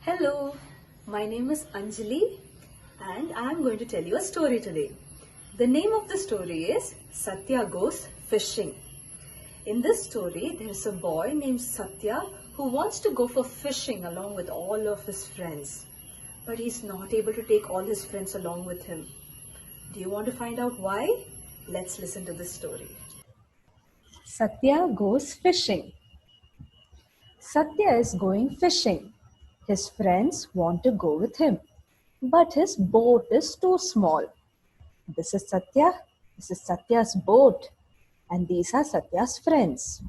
Hello, my name is Anjali and I am going to tell you a story today. The name of the story is Satya Goes Fishing. In this story, there is a boy named Satya who wants to go for fishing along with all of his friends. But he's not able to take all his friends along with him. Do you want to find out why? Let's listen to this story. Satya goes fishing. Satya is going fishing. His friends want to go with him, but his boat is too small. This is Satya. This is Satya's boat, and these are Satya's friends.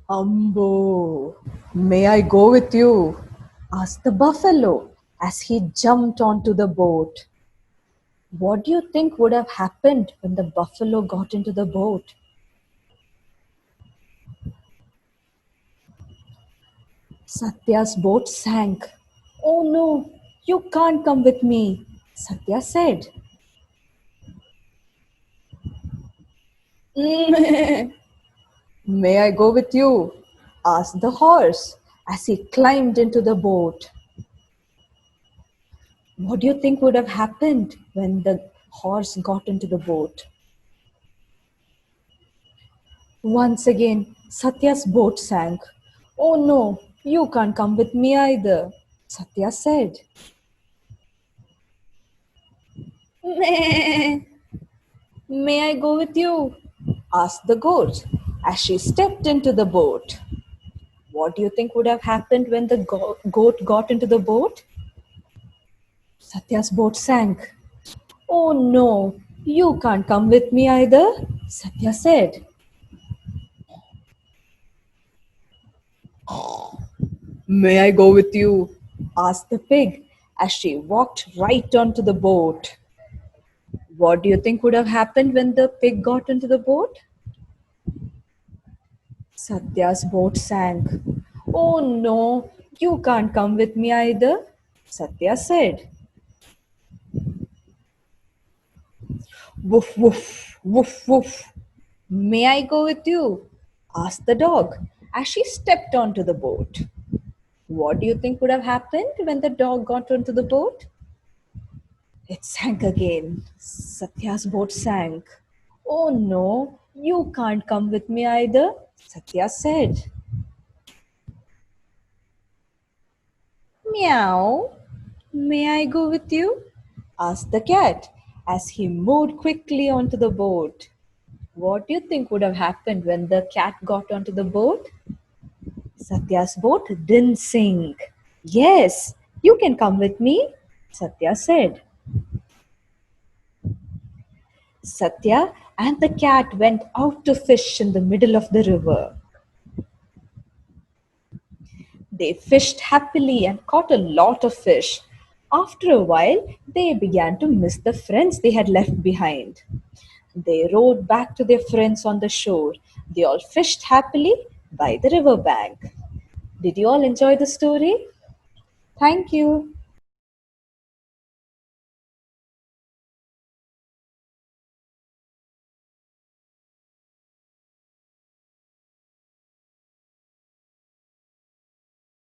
Umbo, may I go with you? Asked the buffalo as he jumped onto the boat. What do you think would have happened when the buffalo got into the boat? Satya's boat sank. Oh no, you can't come with me, Satya said. May I go with you? Asked the horse as he climbed into the boat. What do you think would have happened when the horse got into the boat? Once again, Satya's boat sank. Oh no, you can't come with me either, Satya said. May I go with you? Asked the goat as she stepped into the boat. What do you think would have happened when the goat got into the boat? Satya's boat sank. Oh no, you can't come with me either, Satya said. May I go with you? Asked the pig as she walked right onto the boat. What do you think would have happened when the pig got into the boat? Satya's boat sank. Oh no, you can't come with me either, Satya said. Woof woof, woof woof. May I go with you? Asked the dog as she stepped onto the boat. What do you think would have happened when the dog got onto the boat? It sank again. Satya's boat sank. Oh no, you can't come with me either, Satya said. Meow. May I go with you? Asked the cat as he moved quickly onto the boat. What do you think would have happened when the cat got onto the boat? Satya's boat didn't sink. Yes, you can come with me, Satya said. Satya and the cat went out to fish in the middle of the river. They fished happily and caught a lot of fish. After a while, they began to miss the friends they had left behind. They rowed back to their friends on the shore. They all fished happily by the river bank. Did you all enjoy the story? Thank you.